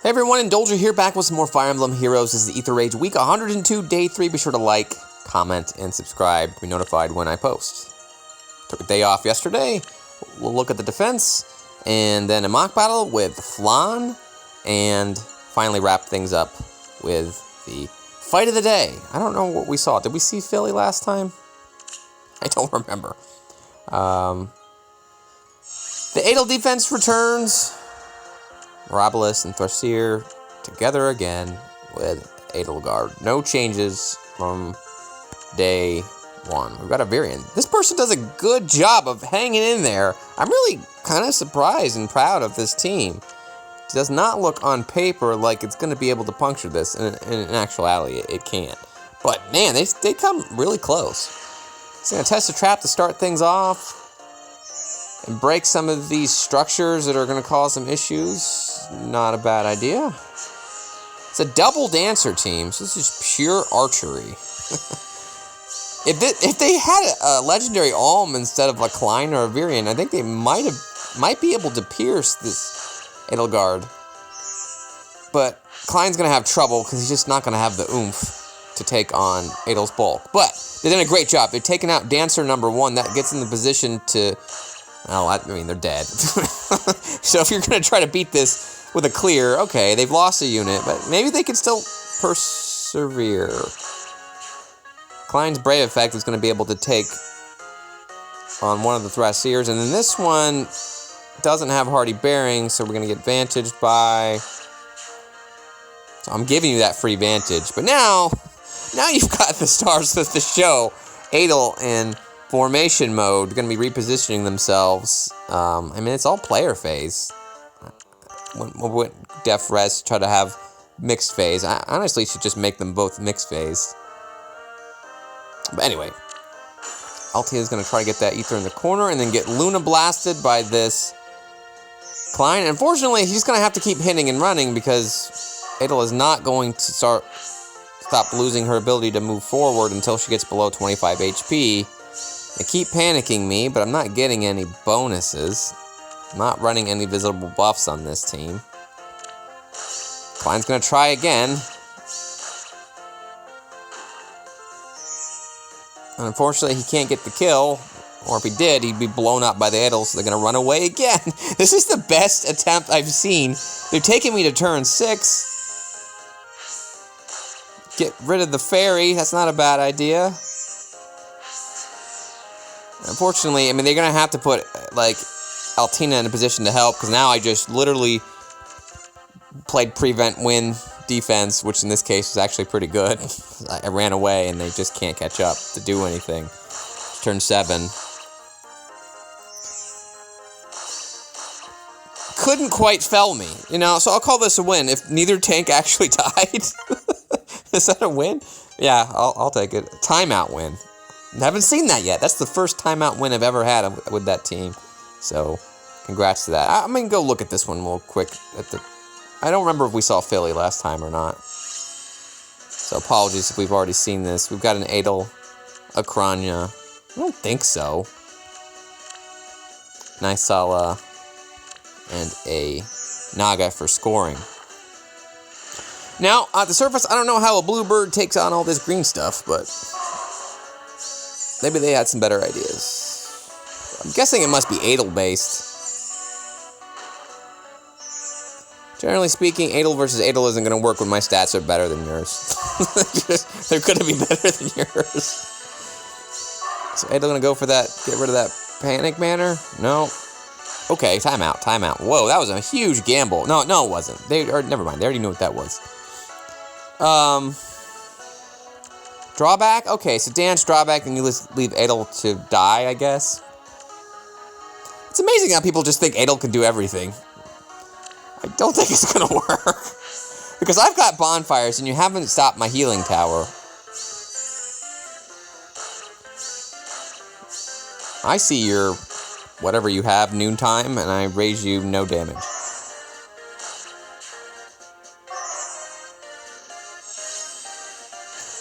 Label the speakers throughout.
Speaker 1: Hey everyone, Indulger here, back with some more Fire Emblem Heroes. This is the Aether Rage Week 102, Day 3. Be sure to like, comment, and subscribe to be notified when I post. Took a day off yesterday. We'll look at the defense, and then a mock battle with FLAN, and finally wrap things up with the fight of the day. I don't know what we saw. Did we see Philly last time? I don't remember. The Adel defense returns. Mirabilis and Flier together again with Edelgard. No changes from day 1. We've got a variant. This person does a good job of hanging in there. I'm really kind of surprised and proud of this team. It does not look on paper like it's going to be able to puncture this. In actuality, it can't. But man, they come really close. It's going to test a trap to start things off and break some of these structures that are going to cause some issues. Not a bad idea. It's a double dancer team, so this is pure archery. If they had a legendary Alm instead of a Klein or a Virion, I think they might be able to pierce this Edelgard. But Klein's going to have trouble because he's just not going to have the oomph to take on Adel's bulk. But they've done a great job. They've taken out dancer number 1. That gets in the position to... Oh, I mean, they're dead. So if you're going to try to beat this with a clear, okay, they've lost a unit, but maybe they can still persevere. Klein's Brave effect is going to be able to take on one of the Thrasirs, and then this one doesn't have Hardy Bearing, so we're going to get vantaged by... So I'm giving you that free vantage, but now you've got the stars of the show. Adel and... formation mode, going to be repositioning themselves. I mean, it's all player phase. When Def Res try to have mixed phase, I honestly should just make them both mixed phase. But anyway, Altea is going to try to get that Aether in the corner and then get Luna blasted by this Klein. Unfortunately, he's going to have to keep hitting and running because Adel is not going to stop losing her ability to move forward until she gets below 25 HP. They keep panicking me, but I'm not getting any bonuses. I'm not running any visible buffs on this team. Klein's going to try again. And unfortunately, he can't get the kill. Or if he did, he'd be blown up by the Adel, so they're going to run away again. This is the best attempt I've seen. They're taking me to turn 6. Get rid of the fairy. That's not a bad idea. Unfortunately, I mean, they're going to have to put, like, Altina in a position to help, because now I just literally played prevent win defense, which in this case is actually pretty good. I ran away, and they just can't catch up to do anything. Turn 7. Couldn't quite fell me, you know, so I'll call this a win. If neither tank actually died, is that a win? Yeah, I'll take it. Timeout win. I haven't seen that yet. That's the first timeout win I've ever had with that team. So, congrats to that. I'm going to go look at this one real quick. I don't remember if we saw Philly last time or not. So, apologies if we've already seen this. We've got an Adel, a Kranya. I don't think so. Nysala, and a Naga for scoring. Now, at the surface, I don't know how a Bluebird takes on all this green stuff, but... maybe they had some better ideas. I'm guessing it must be Adel-based. Generally speaking, Adel versus Adel isn't going to work when my stats are better than yours. They're going to be better than yours. So Adel going to go for that, get rid of that panic manner? No. Okay, timeout, timeout. Whoa, that was a huge gamble. No, it wasn't. Never mind, they already knew what that was. Drawback? Okay, so dance, drawback, and you leave Adel to die, I guess. It's amazing how people just think Adel can do everything. I don't think it's gonna work. Because I've got bonfires, and you haven't stopped my healing tower. I see your whatever you have, noontime, and I raise you no damage.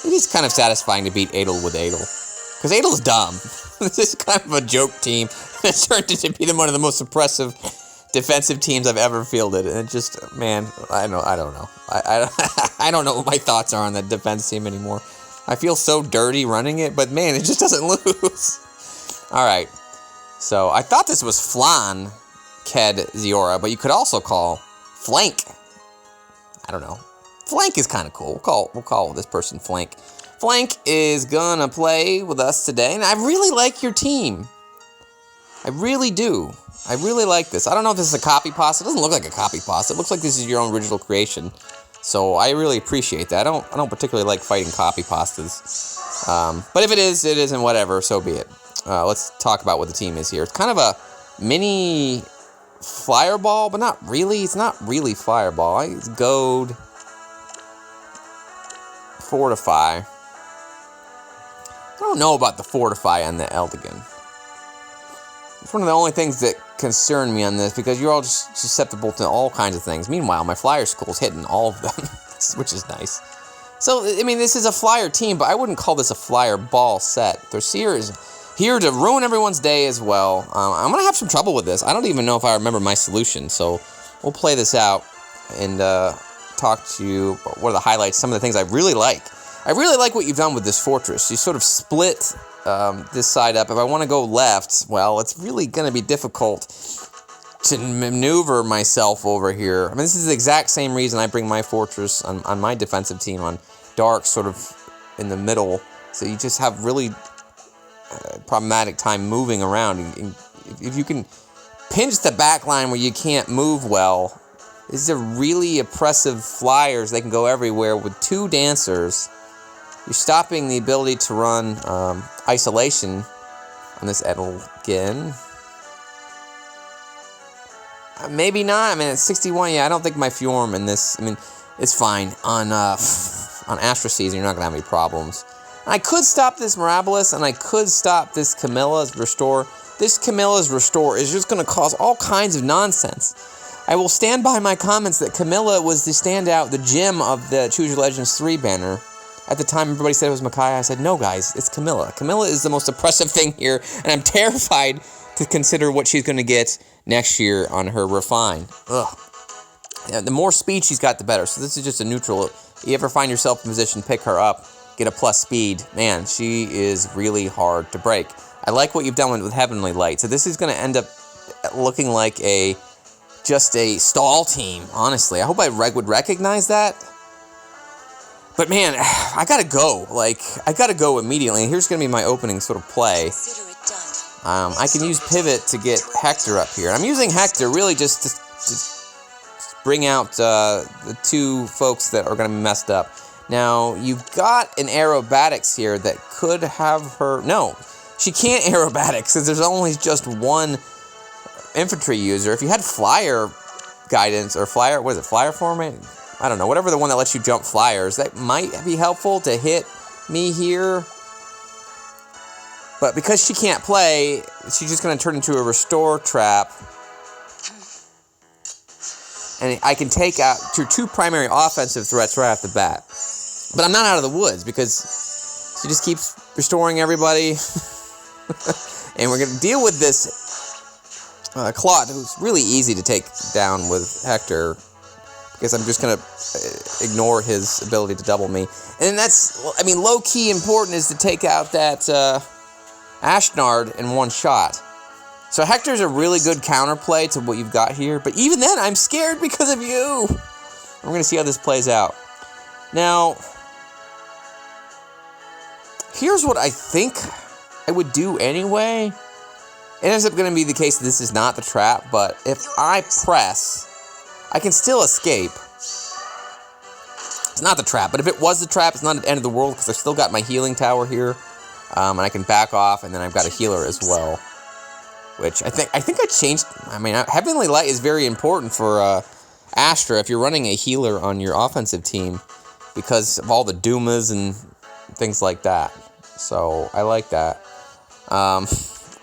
Speaker 1: It is kind of satisfying to beat Adel with Adel. Because Adel's dumb. This is kind of a joke team. It's turned into be one of the most suppressive defensive teams I've ever fielded, and it just, man, I don't know. I don't know what my thoughts are on that defense team anymore. I feel so dirty running it, but man, it just doesn't lose. All right, so I thought this was FLANKedziora, but you could also call Flank. I don't know. Flank is kind of cool. We'll call this person Flank. Flank is gonna play with us today, and I really like your team. I really do. I really like this. I don't know if this is a copy pasta. It doesn't look like a copy pasta. It looks like this is your own original creation. So I really appreciate that. I don't particularly like fighting copy pastas. But if it is, and whatever, so be it. Let's talk about what the team is here. It's kind of a mini fireball, but not really. It's not really fireball. It's goad, fortify. I don't know about the fortify on the Eldigan. It's one of the only things that concern me on this, because you're all just susceptible to all kinds of things. Meanwhile, my Flyer school's hitting all of them, which is nice. So, I mean, this is a Flyer team, but I wouldn't call this a Flyer ball set. Thorseer is here to ruin everyone's day as well. I'm going to have some trouble with this. I don't even know if I remember my solution, so we'll play this out and talk to you about what are the highlights, some of the things I really like. I really like what you've done with this fortress. You sort of split this side up. If I want to go left, well, it's really going to be difficult to maneuver myself over here. I mean, this is the exact same reason I bring my fortress on my defensive team on dark, sort of in the middle. So you just have really problematic time moving around. If you can pinch the back line where you can't move well, these are really oppressive flyers. They can go everywhere with two dancers. You're stopping the ability to run isolation on this Eldigan. Maybe not. I mean, at 61, yeah, I don't think my Fjorm in this, I mean, it's fine. On Astra season, you're not going to have any problems. And I could stop this Mirabilis, and I could stop this Camilla's Restore. This Camilla's Restore is just going to cause all kinds of nonsense. I will stand by my comments that Camilla was the standout, the gem of the Choose Your Legends 3 banner. At the time, everybody said it was Micaiah. I said, no, guys, it's Camilla. Camilla is the most oppressive thing here, and I'm terrified to consider what she's going to get next year on her Refine. Ugh. Yeah, the more speed she's got, the better. So this is just a neutral. If you ever find yourself in position, pick her up, get a plus speed. Man, she is really hard to break. I like what you've done with Heavenly Light. So this is going to end up looking like just a stall team, honestly. I hope I would recognize that. But man, I gotta go. I gotta go immediately. And here's gonna be my opening sort of play. I can use Pivot to get Hector up here. I'm using Hector really just to bring out the two folks that are gonna be messed up. Now, you've got an aerobatics here that could have her... No, she can't aerobatics, because there's only just one infantry user. If you had Flyer guidance, or Flyer... What is it? Flyer format? I don't know, whatever the one that lets you jump flyers, that might be helpful to hit me here. But because she can't play, she's just going to turn into a restore trap. And I can take out two primary offensive threats right off the bat. But I'm not out of the woods, because she just keeps restoring everybody. And we're going to deal with this Claude, who's really easy to take down with Hector. Because I'm just going to ignore his ability to double me. And that's, I mean, low-key important is to take out that Ashnard in one shot. So Hector's a really good counterplay to what you've got here. But even then, I'm scared because of you. We're going to see how this plays out. Now, here's what I think I would do anyway. It ends up going to be the case that this is not the trap. But if I press... I can still escape. It's not the trap, but if it was the trap, it's not the end of the world, because I've still got my healing tower here, and I can back off, and then I've got a healer as well, which I think I changed. I mean, Heavenly Light is very important for Astra if you're running a healer on your offensive team, because of all the Dumas and things like that. So I like that.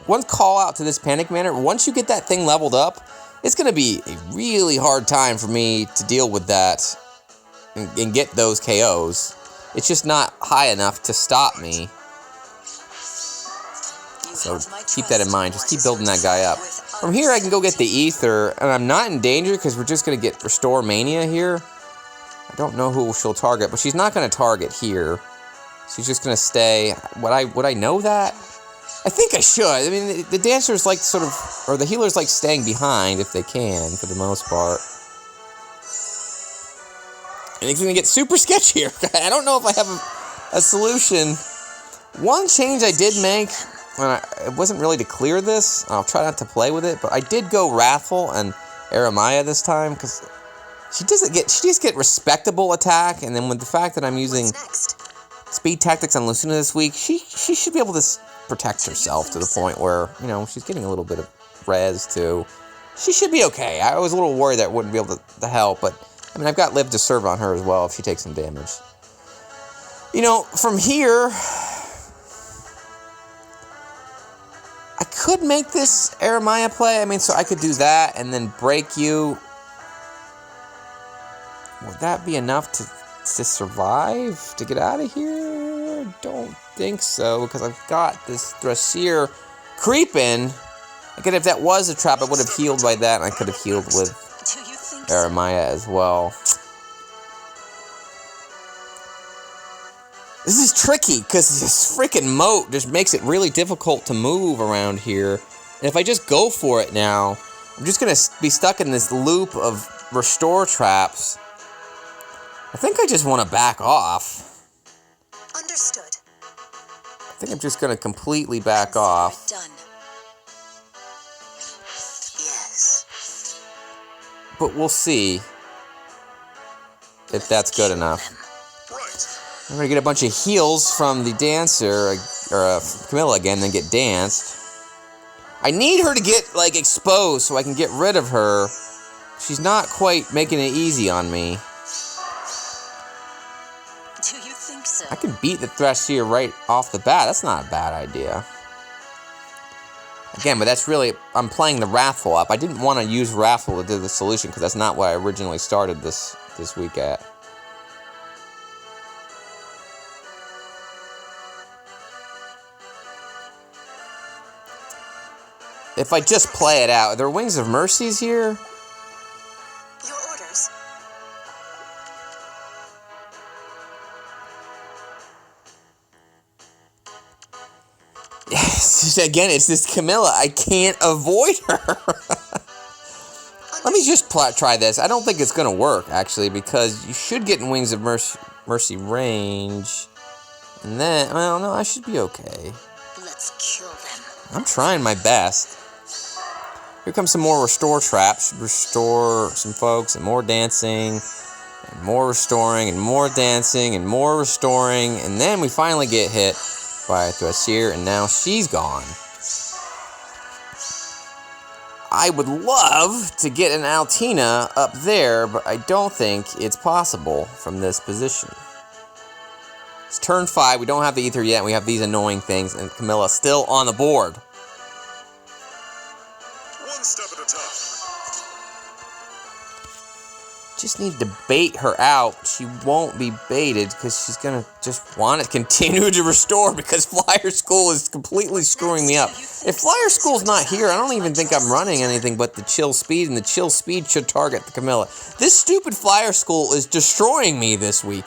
Speaker 1: One call out to this Panic Manor: once you get that thing leveled up, it's going to be a really hard time for me to deal with that and get those KOs. It's just not high enough to stop me. So keep that in mind. Just keep building that guy up. From here, I can go get the Aether, and I'm not in danger because we're just going to get Restore Mania here. I don't know who she'll target, but she's not going to target here. She's just going to stay. Would I know that? I think I should. I mean, the dancers like sort of, or the healers like staying behind if they can, for the most part. And it's going to get super sketchy here. I don't know if I have a solution. One change I did make, and it wasn't really to clear this. I'll try not to play with it, but I did go Wrathful and Aramaya this time, because she just get respectable attack, and then with the fact that I'm using speed tactics on Lucina this week, she should be able to protect herself to the point where, you know, she's getting a little bit of res too. She should be okay. I was a little worried that I wouldn't be able to help, but I mean, I've got Live to Serve on her as well if she takes some damage. You know, from here, I could make this Aramaya play. I mean, so I could do that and then break you. Would that be enough to survive, to get out of here? Don't think so, because I've got this Thrasier creeping. Again, if that was a trap, I would have healed by that, and I could have healed with Aramaya as well. This is tricky, because this freaking moat just makes it really difficult to move around here. And if I just go for it now, I'm just going to be stuck in this loop of restore traps. I think I just want to back off.
Speaker 2: Understood.
Speaker 1: I think I'm just going to completely back off.
Speaker 2: Done. Yes.
Speaker 1: But we'll see if that's good enough. I'm going to get a bunch of heals from the dancer, or Camilla again, then get danced. I need her to get, like, exposed so I can get rid of her. She's not quite making it easy on me.
Speaker 2: Do you think so?
Speaker 1: I can beat the Thrasier right off the bat. That's not a bad idea. Again, but that's really, I'm playing the Wrathful up. I didn't want to use Wrathful to do the solution because that's not what I originally started this week at. If I just play it out, are there Wings of Mercies here?
Speaker 2: Your orders.
Speaker 1: Yes, again, it's this Camilla. I can't avoid her. Let me just try this. I don't think it's going to work, actually, because you should get in Wings of Mercy range. And then, well, no, I should be okay.
Speaker 2: Let's kill them.
Speaker 1: I'm trying my best. Here comes some more restore traps. Restore some folks, and more dancing, and more restoring, and more dancing, and more restoring, and then we finally get hit by Thrasier, and now she's gone. I would love to get an Altina up there, but I don't think it's possible from this position. It's turn 5, we don't have the Aether yet, and we have these annoying things, and Camilla's still on the board.
Speaker 3: One step at a time.
Speaker 1: Just need to bait her out. She won't be baited because she's going to just want to continue to restore because Flyer School is completely screwing me up. If Flyer School's not here, I don't even think I'm running anything but the Chill Speed, and the Chill Speed should target the Camilla. This stupid Flyer School is destroying me this week.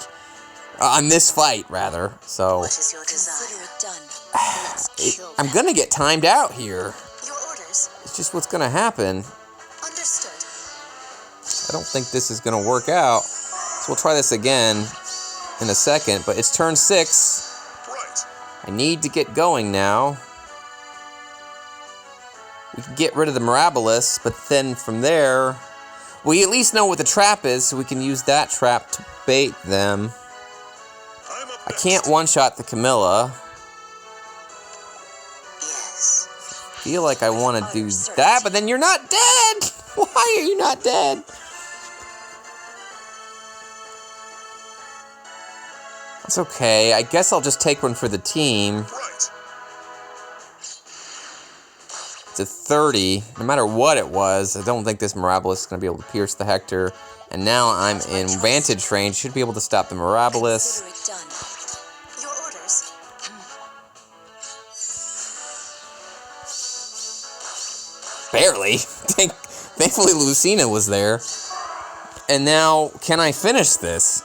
Speaker 1: On this fight, rather. So,
Speaker 2: What is your desire? Done. Let's kill
Speaker 1: I'm going to get timed out here.
Speaker 2: Your orders.
Speaker 1: It's just what's going to happen.
Speaker 2: Understood.
Speaker 1: I don't think this is going to work out. So we'll try this again in a second. But it's turn 6.
Speaker 3: Right.
Speaker 1: I need to get going now. We can get rid of the Mirabilis, but then from there, we at least know what the trap is, so we can use that trap to bait them.
Speaker 3: I'm up
Speaker 1: I
Speaker 3: next.
Speaker 1: can't one-shot the Camilla.
Speaker 2: Yes.
Speaker 1: Feel like I want to do that, but then you're not dead! Why are you not dead? That's okay. I guess I'll just take one for the team.
Speaker 3: Right.
Speaker 1: It's a 30. No matter what it was, I don't think this Mirabilis is going to be able to pierce the Hector. And now I'm in vantage range. Should be able to stop the Mirabilis.
Speaker 2: Consider it done. Your orders.
Speaker 1: Thankfully. Thankfully Lucina was there. And now, can I finish this?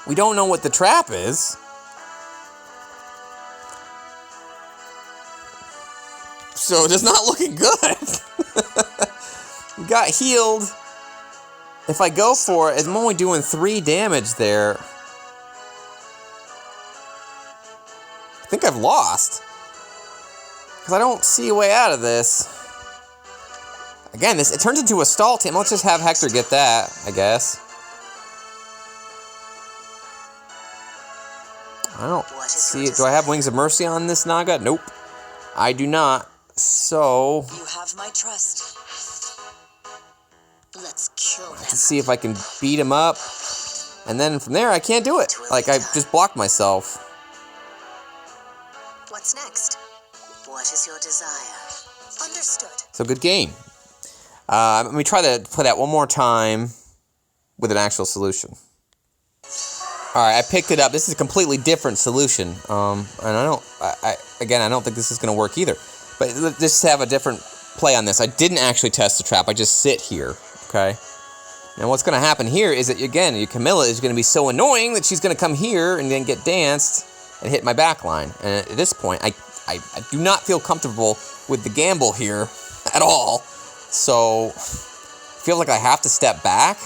Speaker 1: We don't know what the trap is. So it's not looking good. We got healed. If I go for it, I'm only doing 3 damage there. I think I've lost. Because I don't see a way out of this. Again, it turns into a stall team. Let's just have Hector get that, I guess. I don't see it. Do I have Wings of Mercy on this Naga? Nope. I do not. So...
Speaker 2: You have my trust. Let's kill them.
Speaker 1: Let's see if I can beat him up. And then from there, I can't do it. Like, I just blocked myself.
Speaker 2: What's next? What is your desire? Understood.
Speaker 1: So, good game. Let me try to play that one more time with an actual solution. Alright, I picked it up. This is a completely different solution. And I don't think this is going to work either. But let's just have a different play on this. I didn't actually test the trap. I just sit here. Okay? Now, what's going to happen here is that, again, your Camilla is going to be so annoying that she's going to come here and then get danced and hit my backline. And at this point, I do not feel comfortable with the gamble here at all. So, I feel like I have to step back.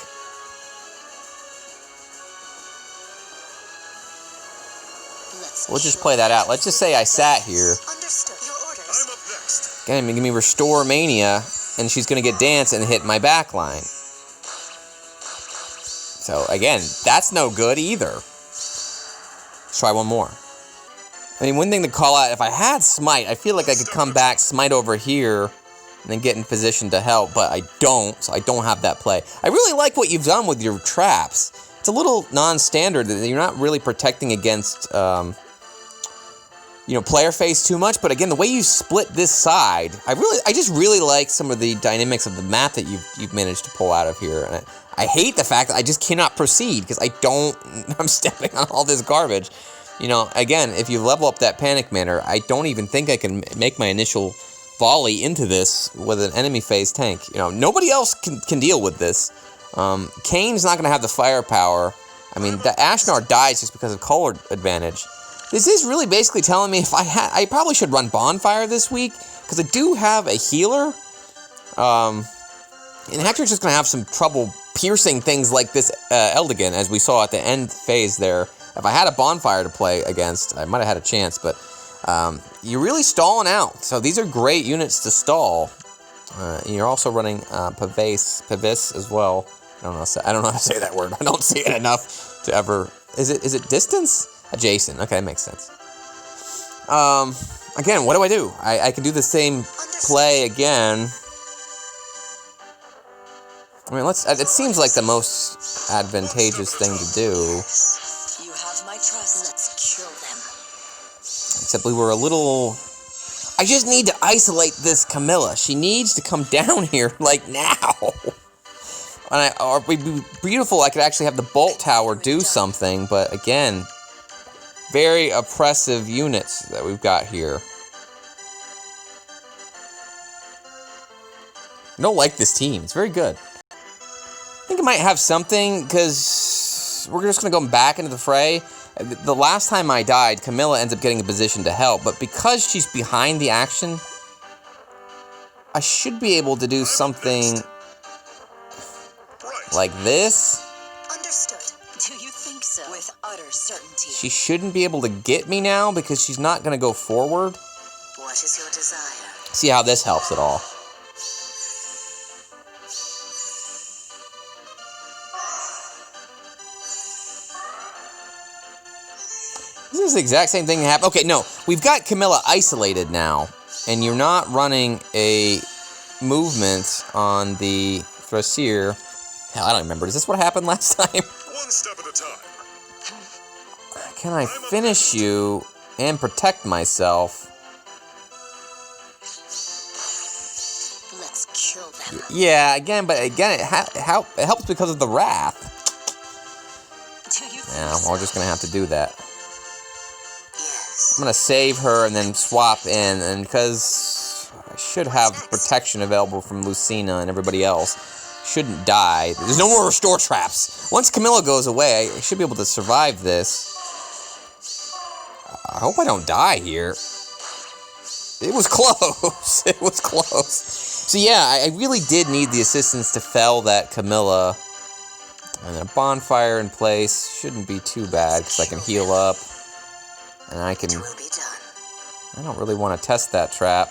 Speaker 1: We'll just play that out. Let's just say I sat here.
Speaker 2: Understood. Your orders.
Speaker 3: I'm up next.
Speaker 1: Again, give me Restore Mania, and she's going to get danced and hit my backline. So, again, that's no good either. Let's try one more. I mean, one thing to call out, if I had Smite, I feel like I could come back, Smite over here, and then get in position to help, but I don't, so I don't have that play. I really like what you've done with your traps. It's a little non-standard that you're not really protecting against, player face too much, but again, the way you split this side, I just really like some of the dynamics of the map that you've managed to pull out of here, and I hate the fact that I just cannot proceed, because I'm stepping on all this garbage. You know, again, if you level up that Panic Manor, I don't even think I can make my initial volley into this with an enemy phase tank. You know, nobody else can deal with this. Kane's not going to have the firepower. I mean, the Ashnar dies just because of color advantage. This is really basically telling me I probably should run Bonfire this week, because I do have a healer. And Hector's just going to have some trouble piercing things like this Eldigan, as we saw at the end phase there. If I had a Bonfire to play against, I might have had a chance, but you're really stalling out. So these are great units to stall. And you're also running Pavis as well. I don't know how to say that word. I don't see it enough to ever... Is it distance? Adjacent. Okay, that makes sense. Again, what do? I can do the same play again. I mean, it seems like the most advantageous thing to do.
Speaker 2: Let's kill them.
Speaker 1: Except we were a little... I just need to isolate this Camilla. She needs to come down here, like, now. Or it'd be beautiful, I could actually have the Bolt Tower do something, but again, very oppressive units that we've got here. I don't like this team. It's very good. I think it might have something, because we're just going to go back into the fray. The last time I died, Camilla ends up getting a position to help, but because she's behind the action, I should be able to do something like this.
Speaker 2: Understood. Do you think so? With utter certainty.
Speaker 1: She shouldn't be able to get me now because she's not going to go forward.
Speaker 2: What is your desire?
Speaker 1: See how this helps at all. This is the exact same thing that happened. Okay, no. We've got Camilla isolated now. And you're not running a movement on the Thrasier. Hell, I don't remember. Is this what happened last time?
Speaker 3: One step at a time.
Speaker 1: Can I finish you and protect myself?
Speaker 2: Let's kill them.
Speaker 1: Yeah, again, it helps because of the wrath.
Speaker 2: Do you think
Speaker 1: Yeah, well, we're just going to have to do that.
Speaker 2: Yes.
Speaker 1: I'm going to save her and then swap in, and because I should have protection available from Lucina and everybody else. Shouldn't die. There's no more restore traps. Once Camilla goes away, I should be able to survive this. I hope I don't die here. It was close. It was close. So yeah, I really did need the assistance to fell that Camilla. And then a bonfire in place. Shouldn't be too bad, because I can heal up. And I can... I don't really want to test that trap.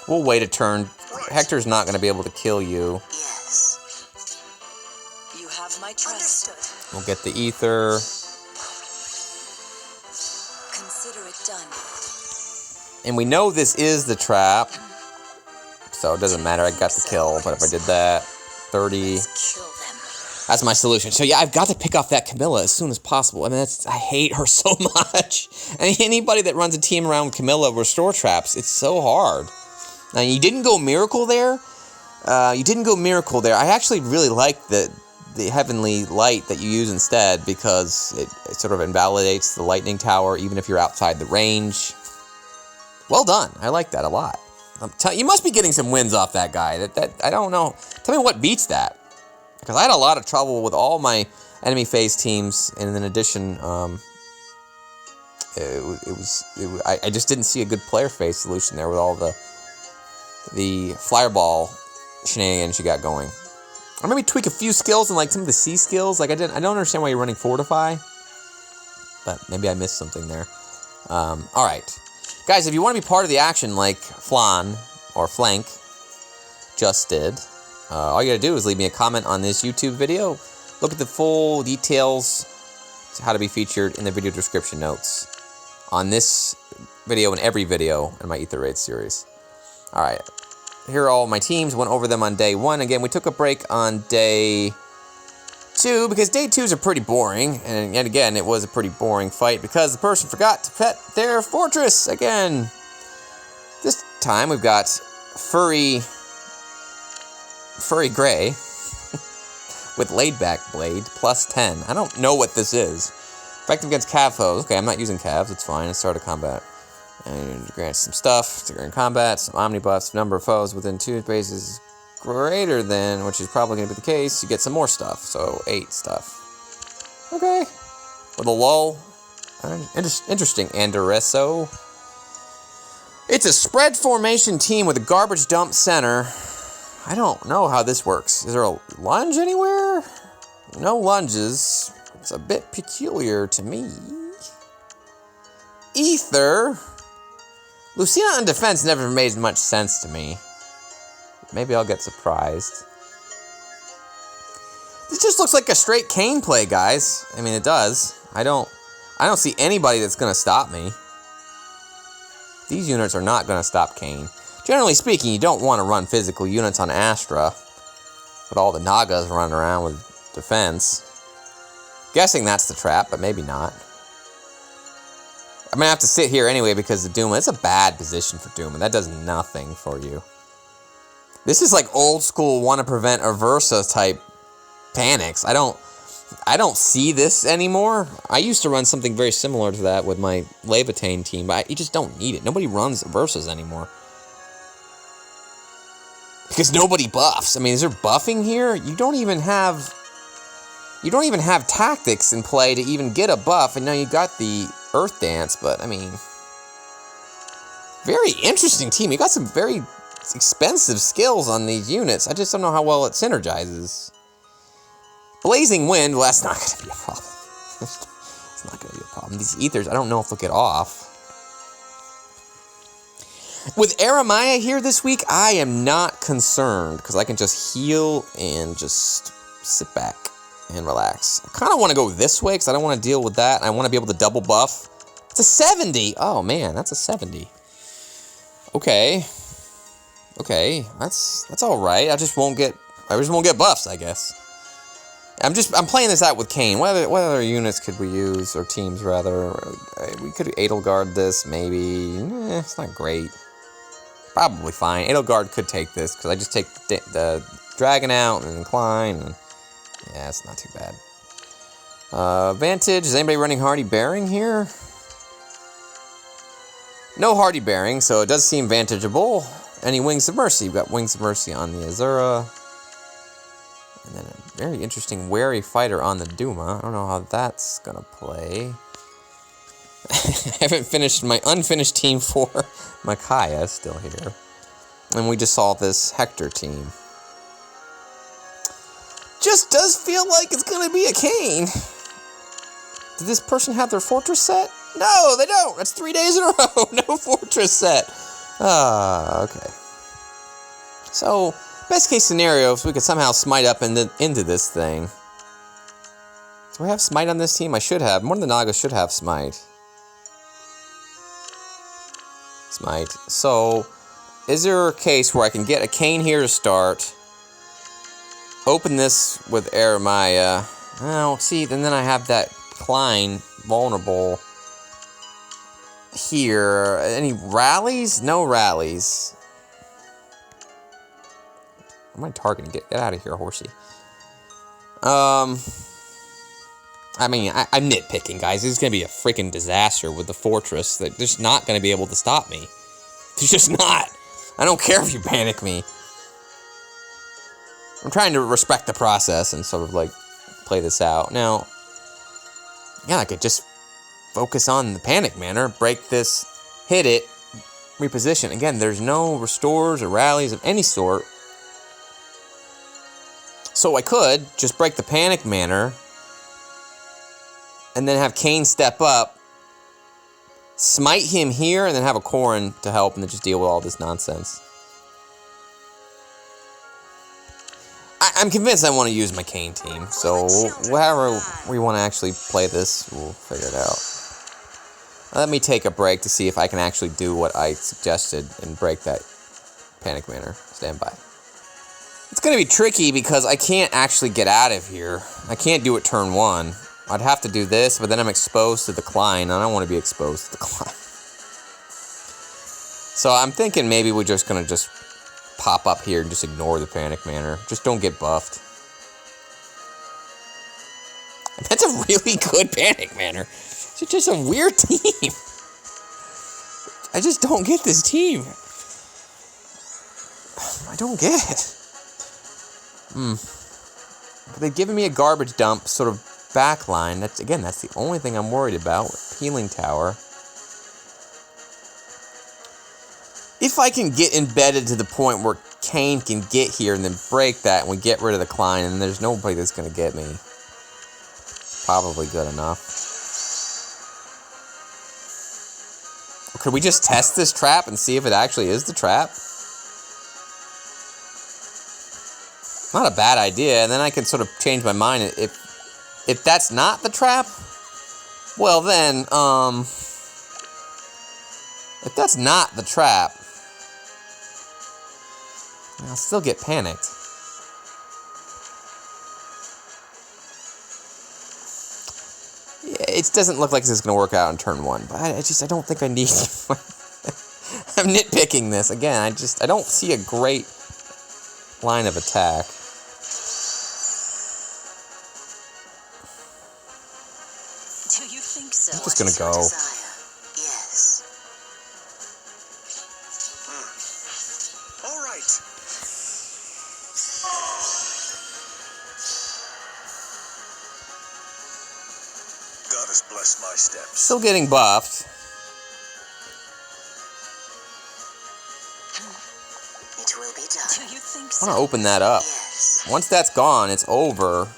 Speaker 1: We'll wait a turn. Hector's not going to be able to kill you.
Speaker 2: Yes. You have my trust. Understood.
Speaker 1: We'll get the Aether.
Speaker 2: Consider it done.
Speaker 1: And we know this is the trap. So it doesn't matter. I got the kill. But if I did that, 30... That's my solution. So yeah, I've got to pick off that Camilla as soon as possible. I mean, I hate her so much. And anybody that runs a team around Camilla restore traps, it's so hard. Now, you didn't go Miracle there. I actually really like the Heavenly Light that you use instead, because it sort of invalidates the Lightning Tower, even if you're outside the range. Well done. I like that a lot. You must be getting some wins off that guy. I don't know. Tell me what beats that. Because I had a lot of trouble with all my enemy phase teams, and in addition, I just didn't see a good player phase solution there with all the fireball shenanigans you got going. Or maybe tweak a few skills and like some of the C skills. Like I don't understand why you're running Fortify, but maybe I missed something there. All right, guys, if you want to be part of the action like FLAN or Flank just did. All you gotta do is leave me a comment on this YouTube video. Look at the full details to how to be featured in the video description notes on this video and every video in my Aether Raid series. Alright, here are all my teams. Went over them on day 1. Again, we took a break on day 2 because day 2s are pretty boring. And yet again, it was a pretty boring fight because the person forgot to pet their fortress again. This time we've got Furry Gray with laid back blade plus 10. I don't know what this is. Effective against Cav foes. Okay, I'm not using Cavs. It's fine. Let's start a combat. And grant some stuff during combat. Some omni buffs. Number of foes within 2 spaces greater than, which is probably going to be the case. You get some more stuff. So 8 stuff. Okay. With a lull. Interesting. Andereso. It's a spread formation team with a garbage dump center. I don't know how this works. Is there a lunge anywhere? No lunges. It's a bit peculiar to me. Aether. Lucina on defense never made much sense to me. Maybe I'll get surprised. This just looks like a straight Cain play, guys. I mean, it does. I don't see anybody that's going to stop me. These units are not going to stop Cain. Generally speaking, you don't want to run physical units on Astra, but all the Nagas running around with defense. Guessing that's the trap, but maybe not. I'm going to have to sit here anyway because of Doom. It's a bad position for Doom, and that does nothing for you. This is like old school want to prevent Aversa type panics. I don't see this anymore. I used to run something very similar to that with my Levitain team, but you just don't need it. Nobody runs Aversas anymore. Because nobody buffs. I mean, is there buffing here? You don't even have tactics in play to even get a buff, and now you got the Earth Dance, but I mean, very interesting team. You got some very expensive skills on these units. I just don't know how well it synergizes. Blazing Wind, well, that's not going to be a problem. It's not going to be a problem. These Ethers, I don't know if they'll get off. With Aramaya here this week, I am not concerned, because I can just heal and just sit back and relax. I kind of want to go this way, because I don't want to deal with that. I want to be able to double buff. It's a 70! Oh, man, that's a 70. Okay. Okay, that's alright. I just won't get buffs, I guess. I'm playing this out with Cain. What other units could we use, or teams, rather? We could Edelgard this, maybe. It's not great. Probably fine. Edelgard could take this, because I just take the Dragon out and Incline. And yeah, it's not too bad. Vantage. Is anybody running Hardy Bearing here? No Hardy Bearing, so it does seem vantageable. Any Wings of Mercy? We've got Wings of Mercy on the Azura. And then a very interesting Wary Fighter on the Duma. I don't know how that's gonna play. I haven't finished my unfinished team for Micaiah, still here. And we just saw this Hector team. Just does feel like it's gonna be a Cain. Did this person have their Fortress set? No, they don't. That's 3 days in a row. No Fortress set. Okay. So, best case scenario, if we could somehow smite up into this thing. Do I have smite on this team? I should have. One of the Nagas should have smite. Smite. So, is there a case where I can get a Cain here to start? Open this with Aramaya. Oh, see, and then I have that Klein vulnerable here. Any rallies? No rallies. What am I targeting? Get out of here, horsey. I mean, I'm nitpicking, guys. This is going to be a freaking disaster with the Fortress. They're just not going to be able to stop me. They're just not. I don't care if you panic me. I'm trying to respect the process and sort of, like, play this out. Now, yeah, I could just focus on the Panic Manor, break this, hit it, reposition. Again, there's no restores or rallies of any sort. So I could just break the Panic Manor and then have Cain step up, smite him here, and then have a Corrin to help and then just deal with all this nonsense. I'm convinced I want to use my Cain team, so however we want to actually play this, we'll figure it out. Let me take a break to see if I can actually do what I suggested and break that Panic Manor. Stand by. It's going to be tricky because I can't actually get out of here. I can't do it turn 1. I'd have to do this, but then I'm exposed to the Klein. I don't want to be exposed to the Klein. So I'm thinking maybe we're just going to just pop up here and just ignore the Panic Manor. Just don't get buffed. That's a really good Panic Manor. It's just a weird team. I just don't get this team. I don't get it. But they've given me a garbage dump sort of backline. That's the only thing I'm worried about with Healing Tower. If I can get embedded to the point where Cain can get here and then break that and we get rid of the Klein and there's nobody that's going to get me. Probably good enough. Could we just test this trap and see if it actually is the trap? Not a bad idea, and then I can sort of change my mind. If that's not the trap, well then, if that's not the trap, I'll still get panicked. Yeah, it doesn't look like this is going to work out in turn 1, but I don't think I need to. I'm nitpicking this. Again, I don't see a great line of attack.
Speaker 2: Do you think so?
Speaker 1: I'm just going to go.
Speaker 2: Yes.
Speaker 3: All right. Goddess bless my steps.
Speaker 1: Still getting buffed.
Speaker 2: It will be done. Do you think so?
Speaker 1: I want to open that up.
Speaker 2: Yes.
Speaker 1: Once that's gone, it's over.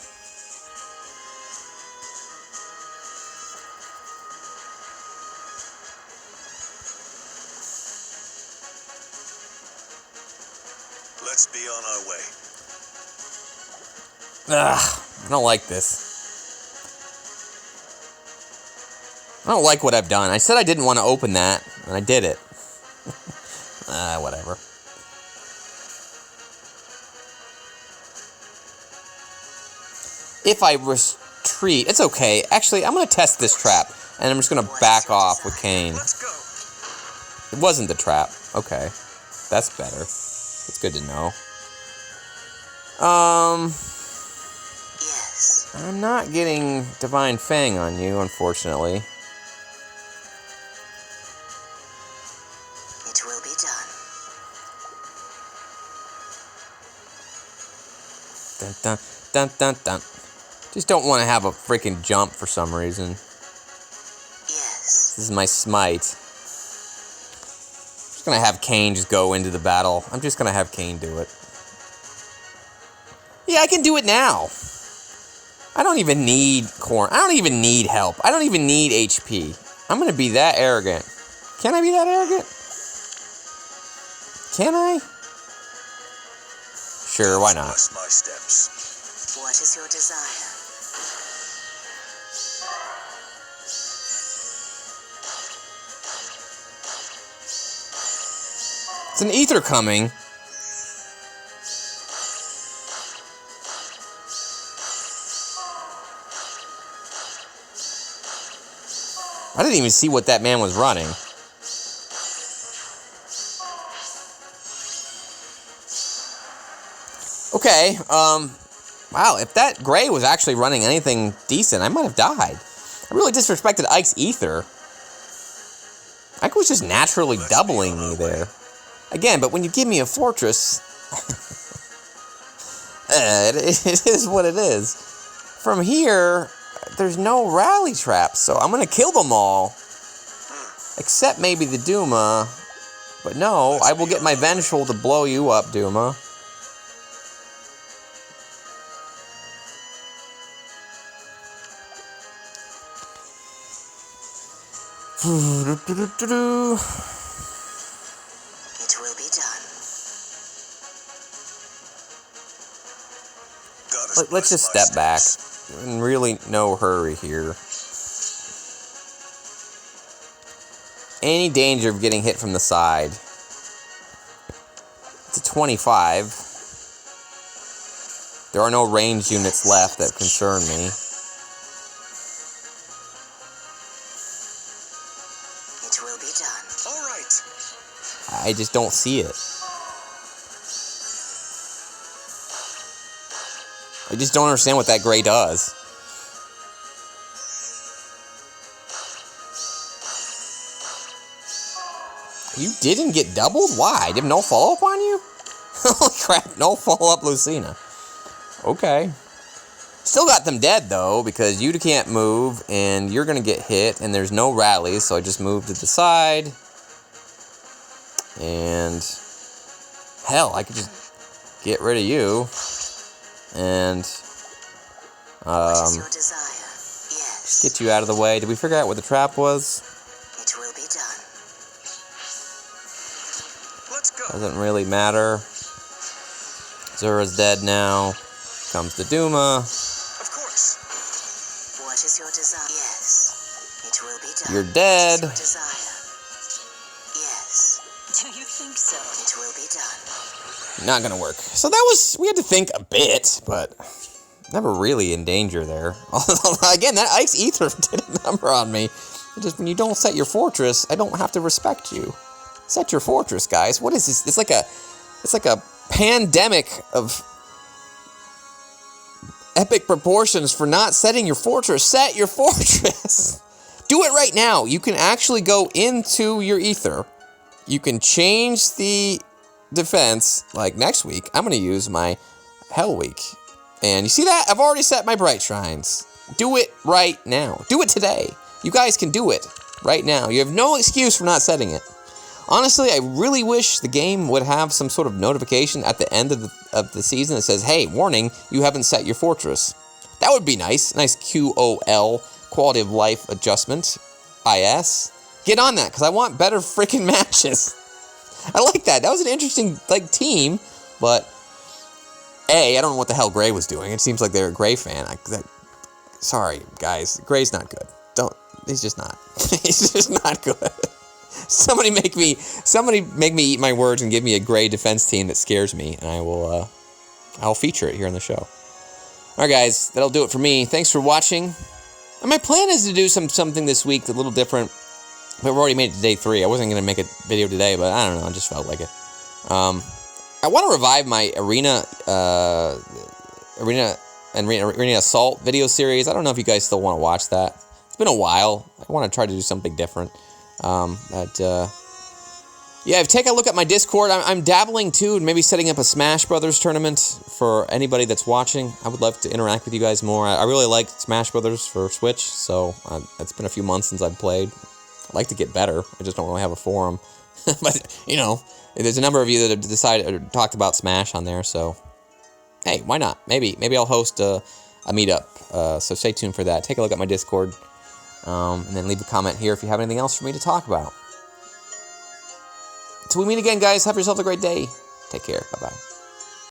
Speaker 3: Let's be on our way.
Speaker 1: Ugh, I don't like this. I don't like what I've done. I said I didn't want to open that, and I did it. Whatever. If I retreat, it's okay. Actually, I'm going to test this trap, and I'm just going to back off with Cain.
Speaker 3: Let's go.
Speaker 1: It wasn't the trap. Okay. That's better. It's good to know.
Speaker 2: Yes.
Speaker 1: I'm not getting Divine Fang on you, unfortunately. Dun, dun, dun, dun, dun. Just don't want to have a freaking jump for some reason.
Speaker 2: Yes.
Speaker 1: This is my smite. I'm just gonna have Cain just go into the battle. I'm just gonna have Cain do it. Yeah, I can do it now. I don't even need corn. I don't even need help. I don't even need HP. I'm gonna be that arrogant. Can I be that arrogant? Can I? Sure, why not?
Speaker 3: Bless my steps.
Speaker 2: What is your desire?
Speaker 1: It's an Aether coming. I didn't even see what that man was running. Okay, wow, if that gray was actually running anything decent, I might have died. I really disrespected Ike's Aether. Ike was just naturally doubling me there. Again, but when you give me a fortress, it is what it is. From here, there's no rally traps, so I'm gonna kill them all. Except maybe the Duma. But no, I will get my Vengeful to blow you up, Duma.
Speaker 2: It will be done.
Speaker 1: Let's just step back. In really no hurry here. Any danger of getting hit from the side. It's a 25. There are no ranged units left that concern me.
Speaker 2: It will be done.
Speaker 3: All right.
Speaker 1: I just don't see it. I just don't understand what that gray does. You didn't get doubled? Why? Did no follow-up on you? Holy crap, no follow-up Lucina. Okay. Still got them dead, though, because you can't move, and you're going to get hit, and there's no rallies, so I just moved to the side. And hell, I could just get rid of you. And
Speaker 2: What is your desire? Yes.
Speaker 1: just get you out of the way. Did we figure out what the trap was?
Speaker 2: It will be done.
Speaker 3: Let's go.
Speaker 1: Doesn't really matter. Zura's dead now. Comes the Duma.
Speaker 3: Of course.
Speaker 2: What is your desire? Yes. It will be done.
Speaker 1: You're dead.
Speaker 2: What is your desire? Yes. Do you think so? It will be done.
Speaker 1: Not gonna work. So that was, we had to think a bit, but never really in danger there. Again, that Ike's Aether did a number on me. It just, when you don't set your fortress, I don't have to respect you. Set your fortress, guys. What is this? It's like a pandemic of epic proportions for not setting your fortress. Set your fortress. Do it right now. You can actually go into your Aether. You can change the defense. Like next week, I'm going to use my Hell Week. And you see that? I've already set my Bright Shrines. Do it right now. Do it today. You guys can do it right now. You have no excuse for not setting it. Honestly, I really wish the game would have some sort of notification at the end of the season that says, hey, warning, you haven't set your fortress. That would be nice. Nice QOL, quality of life adjustment, IS. Get on that, because I want better freaking matches. I like that. That was an interesting, team, but I don't know what the hell Gray was doing. It seems like they're a Gray fan. Sorry, guys. Gray's not good. He's just not. He's just not good. Somebody make me eat my words and give me a Gray defense team that scares me, and I'll feature it here on the show. Alright guys, that'll do it for me. Thanks for watching. And my plan is to do something this week that's a little different, but we've already made it to day 3. I wasn't going to make a video today, but I don't know, I just felt like it. I want to revive my Arena Assault video series. I don't know if you guys still want to watch that. It's been a while. I want to try to do something different. Yeah, take a look at my Discord. I'm dabbling too, and maybe setting up a Smash Brothers tournament for anybody that's watching. I would love to interact with you guys more. I really like Smash Brothers for Switch, so it's been a few months since I've played. I'd like to get better. I just don't really have a forum. But, you know, there's a number of you that have decided or talked about Smash on there, so hey, why not? Maybe I'll host a meetup, so stay tuned for that. Take a look at my Discord, and then leave a comment here if you have anything else for me to talk about. Till we meet again, guys, have yourselves a great day. Take care. Bye-bye.